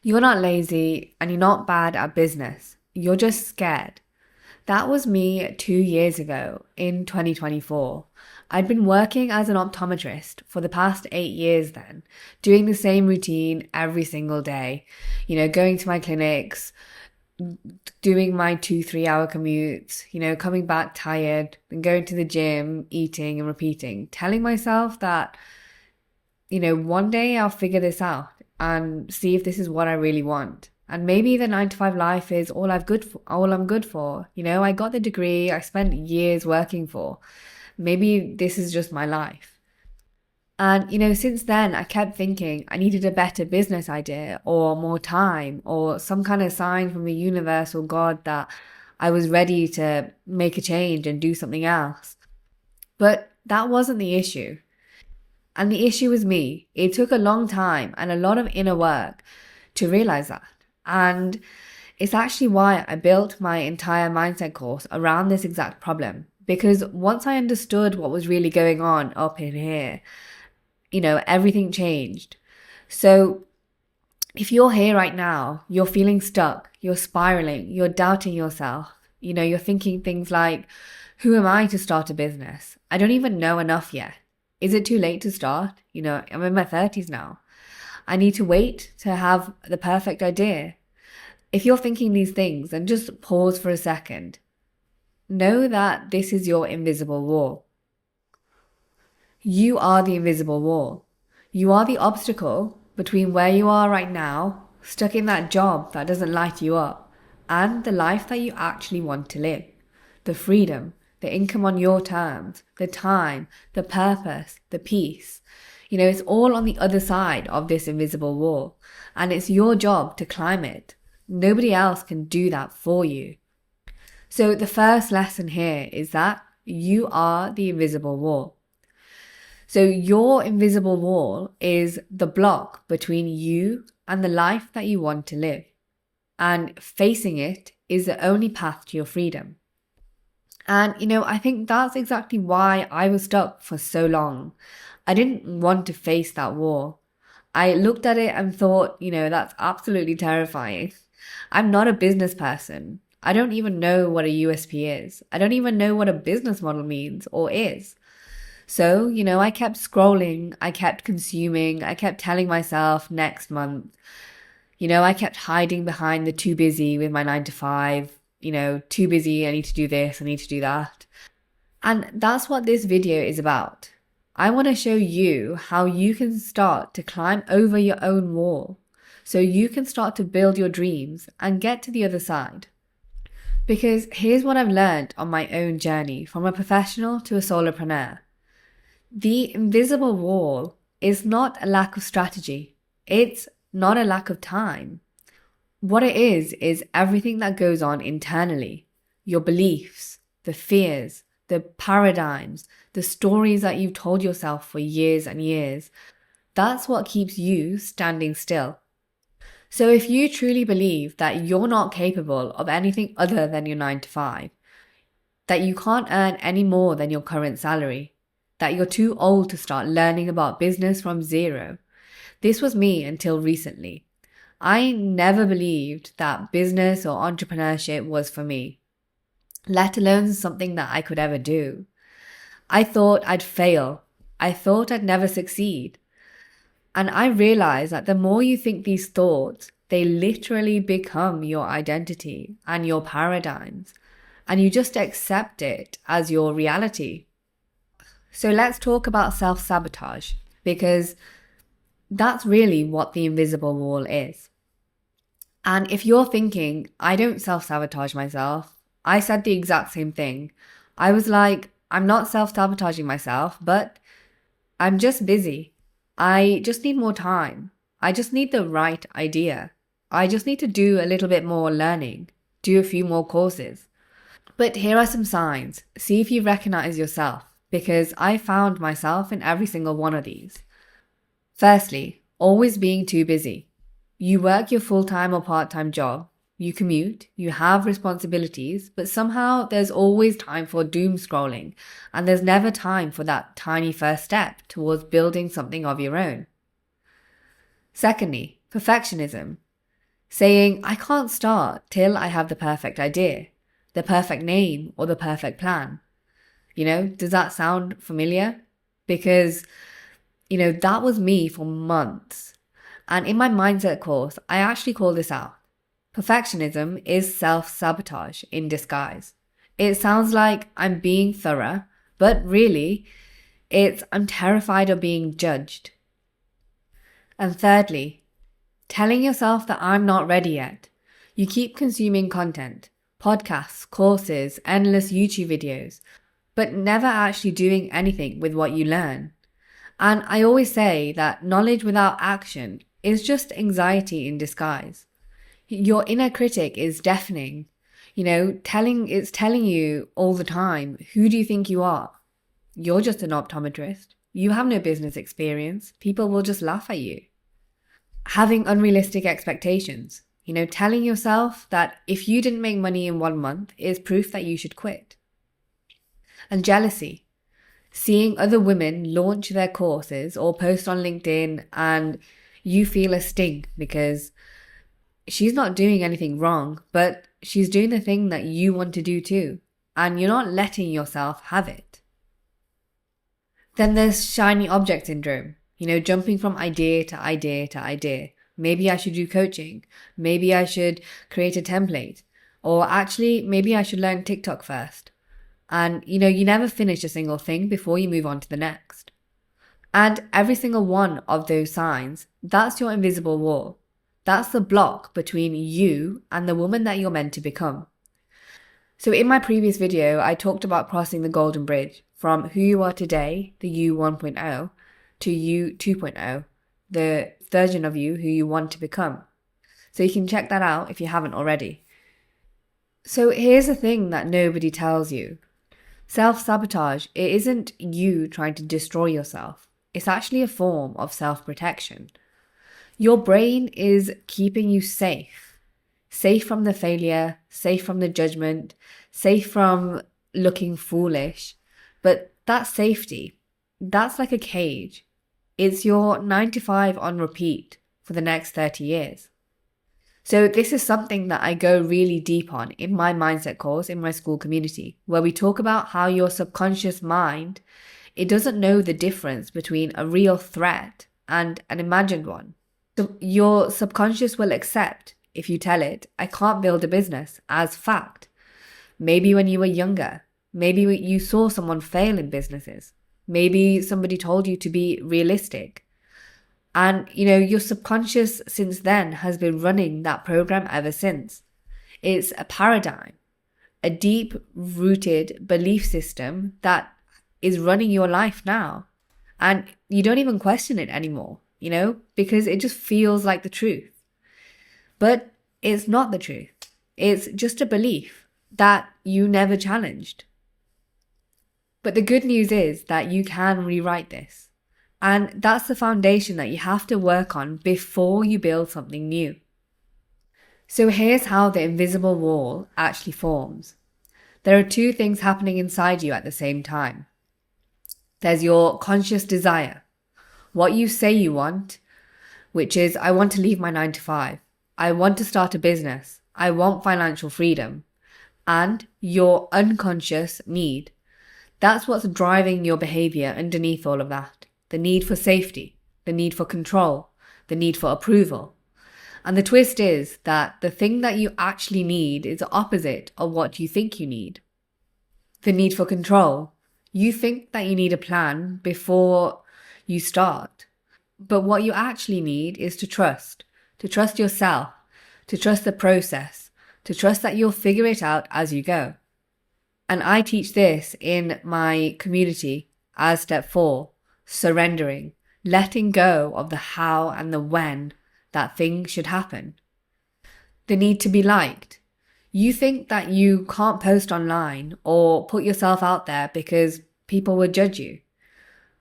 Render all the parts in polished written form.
You're not lazy and you're not bad at business. You're just scared. That was me 2 years ago in 2024. I'd been working as an optometrist for the past 8 years then, doing the same routine every single day. Going to my clinics, doing my 2, 3 hour commutes, coming back tired, and going to the gym, eating and repeating, telling myself that, one day I'll figure this out and see if this is what I really want. And maybe the 9 to 5 life is all I'm good for. I got the degree I spent years working for. Maybe this is just my life. And, since then, I kept thinking I needed a better business idea or more time or some kind of sign from the universe or God that I was ready to make a change and do something else. But that wasn't the issue. And the issue was me. It took a long time and a lot of inner work to realize that. And it's actually why I built my entire mindset course around this exact problem. Because once I understood what was really going on up in here, everything changed. So if you're here right now, you're feeling stuck, you're spiraling, you're doubting yourself, you're thinking things like, who am I to start a business? I don't even know enough yet. Is it too late to start? I'm in my 30s now. I need to wait to have the perfect idea. If you're thinking these things, then just pause for a second. Know that this is your invisible wall. You are the invisible wall. You are the obstacle between where you are right now, stuck in that job that doesn't light you up, and the life that you actually want to live. The freedom, the income on your terms, the time, the purpose, the peace. It's all on the other side of this invisible wall, and it's your job to climb it. Nobody else can do that for you. So the first lesson here is that you are the invisible wall. So your invisible wall is the block between you and the life that you want to live. And facing it is the only path to your freedom. And, I think that's exactly why I was stuck for so long. I didn't want to face that wall. I looked at it and thought, that's absolutely terrifying. I'm not a business person. I don't even know what a USP is. I don't even know what a business model means or is. So, I kept scrolling, I kept consuming, I kept telling myself next month. I kept hiding behind the too busy with my 9 to 5. Too busy, I need to do this, I need to do that. And that's what this video is about. I want to show you how you can start to climb over your own wall so you can start to build your dreams and get to the other side. Because here's what I've learned on my own journey from a professional to a solopreneur. The invisible wall is not a lack of strategy. It's not a lack of time. What it is everything that goes on internally. Your beliefs, the fears, the paradigms, the stories that you've told yourself for years and years. That's what keeps you standing still. So if you truly believe that you're not capable of anything other than your 9 to 5, that you can't earn any more than your current salary, that you're too old to start learning about business from zero. This was me until recently. I never believed that business or entrepreneurship was for me, let alone something that I could ever do. I thought I'd fail. I thought I'd never succeed. And I realized that the more you think these thoughts, they literally become your identity and your paradigms, and you just accept it as your reality. So let's talk about self-sabotage, because that's really what the invisible wall is. And if you're thinking, I don't self-sabotage myself, I said the exact same thing. I was like, I'm not self-sabotaging myself, but I'm just busy. I just need more time. I just need the right idea. I just need to do a little bit more learning, do a few more courses. But here are some signs. See if you recognize yourself, because I found myself in every single one of these. Firstly, always being too busy. You work your full-time or part-time job, you commute, you have responsibilities, but somehow there's always time for doom scrolling, and there's never time for that tiny first step towards building something of your own. Secondly, perfectionism. saying, I can't start till I have the perfect idea, the perfect name, or the perfect plan. Does that sound familiar? Because, that was me for months. And in my mindset course, I actually call this out. Perfectionism is self-sabotage in disguise. It sounds like I'm being thorough, but really, I'm terrified of being judged. And thirdly, telling yourself that I'm not ready yet. You keep consuming content, podcasts, courses, endless YouTube videos, but never actually doing anything with what you learn. And I always say that knowledge without action is just anxiety in disguise. Your inner critic is deafening. It's telling you all the time, who do you think you are? You're just an optometrist. You have no business experience. People will just laugh at you. Having unrealistic expectations. Telling yourself that if you didn't make money in 1 month is proof that you should quit. And jealousy. Seeing other women launch their courses or post on LinkedIn and you feel a sting because she's not doing anything wrong, but she's doing the thing that you want to do too. And you're not letting yourself have it. Then there's shiny object syndrome. Jumping from idea to idea to idea. Maybe I should do coaching. Maybe I should create a template. Or actually, maybe I should learn TikTok first. And, you never finish a single thing before you move on to the next. And every single one of those signs, that's your invisible wall. That's the block between you and the woman that you're meant to become. So in my previous video, I talked about crossing the golden bridge from who you are today, the you 1.0, to you 2.0, the version of you who you want to become. So you can check that out if you haven't already. So here's the thing that nobody tells you. Self-sabotage, it isn't you trying to destroy yourself. It's actually a form of self-protection. Your brain is keeping you safe. Safe from the failure, safe from the judgment, safe from looking foolish. But that safety, that's like a cage. It's your 9 to 5 on repeat for the next 30 years. So this is something that I go really deep on in my mindset course in my school community, where we talk about how your subconscious mind, it doesn't know the difference between a real threat and an imagined one. So your subconscious will accept if you tell it, I can't build a business, as fact. Maybe when you were younger, maybe you saw someone fail in businesses. Maybe somebody told you to be realistic. And, your subconscious since then has been running that program ever since. It's a paradigm, a deep-rooted belief system that is running your life now. And you don't even question it anymore, because it just feels like the truth. But it's not the truth. It's just a belief that you never challenged. But the good news is that you can rewrite this. And that's the foundation that you have to work on before you build something new. So here's how the invisible wall actually forms. There are two things happening inside you at the same time. There's your conscious desire, what you say you want, which is, I want to leave my 9 to 5. I want to start a business. I want financial freedom. And your unconscious need. That's what's driving your behavior underneath all of that. The need for safety, the need for control, the need for approval. And the twist is that the thing that you actually need is the opposite of what you think you need. The need for control. You think that you need a plan before you start. But what you actually need is to trust yourself, to trust the process, to trust that you'll figure it out as you go. And I teach this in my community as step 4. Surrendering, letting go of the how and the when that thing should happen. The need to be liked. You think that you can't post online or put yourself out there because people would judge you.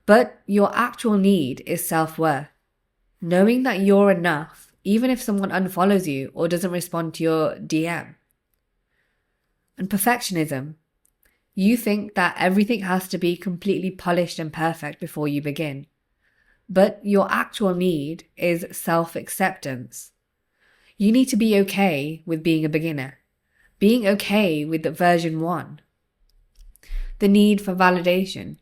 But your actual need is self-worth. Knowing that you're enough, even if someone unfollows you or doesn't respond to your DM. And perfectionism. You think that everything has to be completely polished and perfect before you begin. But your actual need is self-acceptance. You need to be okay with being a beginner, being okay with the version 1. The need for validation.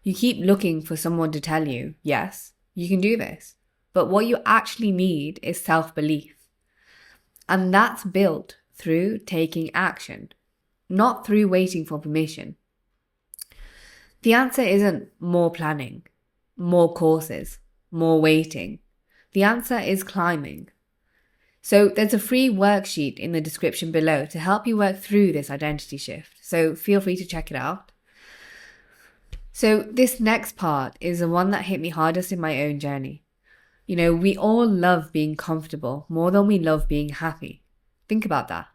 You keep looking for someone to tell you, yes, you can do this. But what you actually need is self-belief. And that's built through taking action, not through waiting for permission. The answer isn't more planning, more courses, more waiting. The answer is climbing. So there's a free worksheet in the description below to help you work through this identity shift. So feel free to check it out. So this next part is the one that hit me hardest in my own journey. We all love being comfortable more than we love being happy. Think about that.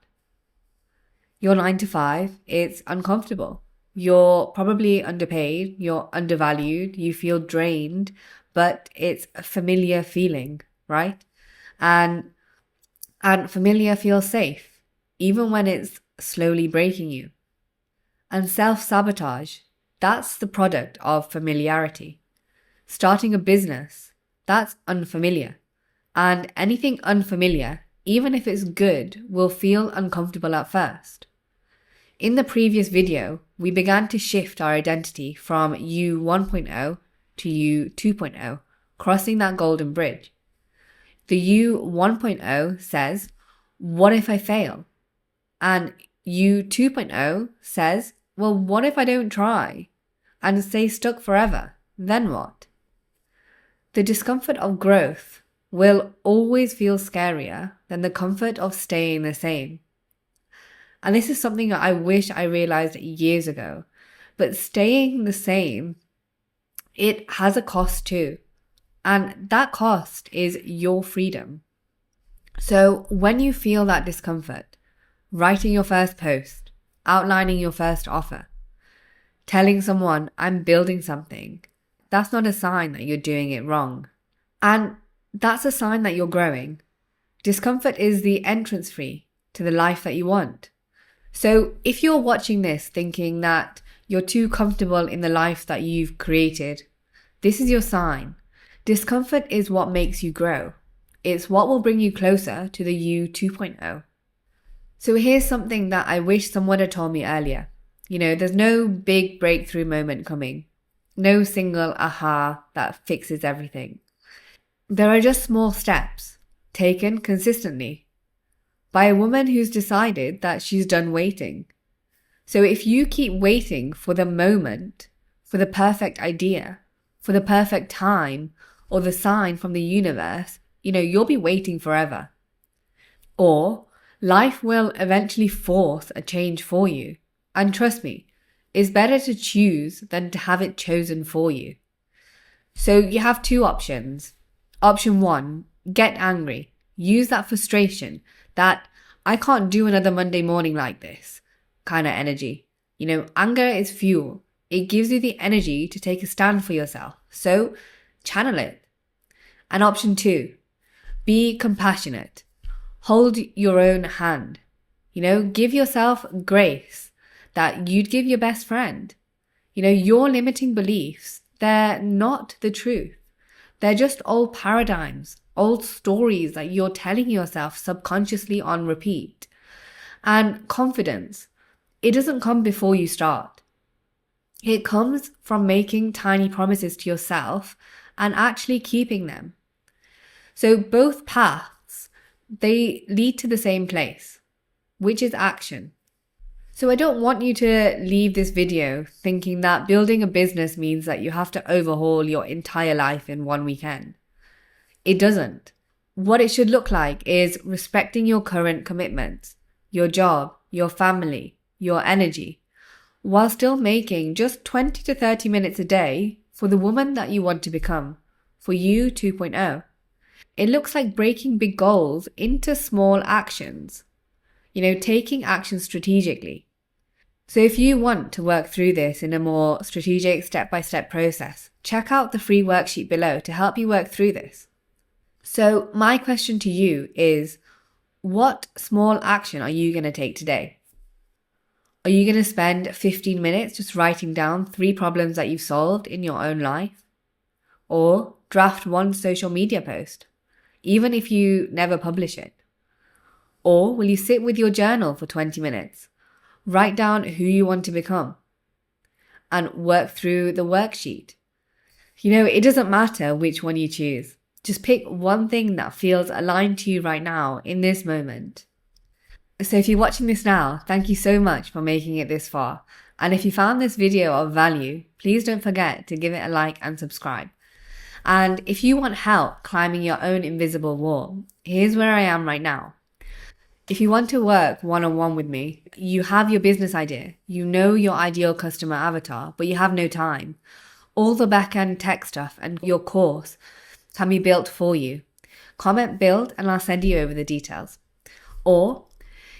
Your 9 to 5, it's uncomfortable. You're probably underpaid, you're undervalued, you feel drained, but it's a familiar feeling, right? And familiar feels safe, even when it's slowly breaking you. And self-sabotage, that's the product of familiarity. Starting a business, that's unfamiliar. And anything unfamiliar, even if it's good, will feel uncomfortable at first. In the previous video, we began to shift our identity from you 1.0 to you 2.0, crossing that golden bridge. The you 1.0 says, what if I fail? And you 2.0 says, well, what if I don't try and stay stuck forever? Then what? The discomfort of growth will always feel scarier than the comfort of staying the same. And this is something that I wish I realized years ago. But staying the same, it has a cost too. And that cost is your freedom. So when you feel that discomfort, writing your first post, outlining your first offer, telling someone, I'm building something, that's not a sign that you're doing it wrong. And that's a sign that you're growing. Discomfort is the entrance fee to the life that you want. So if you're watching this thinking that you're too comfortable in the life that you've created, this is your sign. Discomfort is what makes you grow. It's what will bring you closer to the you 2.0. So here's something that I wish someone had told me earlier. There's no big breakthrough moment coming. No single aha that fixes everything. There are just small steps, taken consistently, by a woman who's decided that she's done waiting. So if you keep waiting for the moment, for the perfect idea, for the perfect time, or the sign from the universe, you'll be waiting forever. Or life will eventually force a change for you. And trust me, it's better to choose than to have it chosen for you. So you have two options. Option 1, get angry. Use that frustration, that I can't do another Monday morning like this kind of energy. Anger is fuel. It gives you the energy to take a stand for yourself. So channel it. And option 2, be compassionate. Hold your own hand. Give yourself grace that you'd give your best friend. Your limiting beliefs, they're not the truth. They're just old paradigms, old stories that you're telling yourself subconsciously on repeat. And confidence, it doesn't come before you start. It comes from making tiny promises to yourself and actually keeping them. So both paths, they lead to the same place, which is action. So I don't want you to leave this video thinking that building a business means that you have to overhaul your entire life in one weekend. It doesn't. What it should look like is respecting your current commitments, your job, your family, your energy, while still making just 20 to 30 minutes a day for the woman that you want to become, for you 2.0. It looks like breaking big goals into small actions. Taking action strategically. So if you want to work through this in a more strategic step-by-step process, check out the free worksheet below to help you work through this. So my question to you is, what small action are you going to take today? Are you going to spend 15 minutes just writing down 3 problems that you've solved in your own life? Or draft 1 social media post, even if you never publish it? Or will you sit with your journal for 20 minutes? Write down who you want to become and work through the worksheet. It doesn't matter which one you choose. Just pick one thing that feels aligned to you right now in this moment. So if you're watching this now, thank you so much for making it this far. And if you found this video of value, please don't forget to give it a like and subscribe. And if you want help climbing your own invisible wall, here's where I am right now. If you want to work one-on-one with me, you have your business idea, you know your ideal customer avatar, but you have no time. All the back-end tech stuff and your course can be built for you. Comment build and I'll send you over the details. Or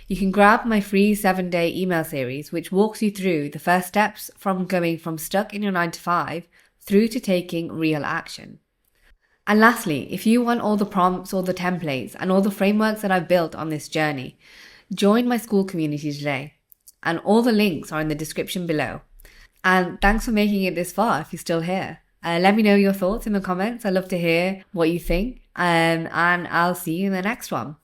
you can grab my free 7-day email series, which walks you through the first steps from going from stuck in your 9-to-5 through to taking real action. And lastly, if you want all the prompts, all the templates, and all the frameworks that I've built on this journey, join my school community today. And all the links are in the description below. And thanks for making it this far if you're still here. Let me know your thoughts in the comments. I'd love to hear what you think. And I'll see you in the next one.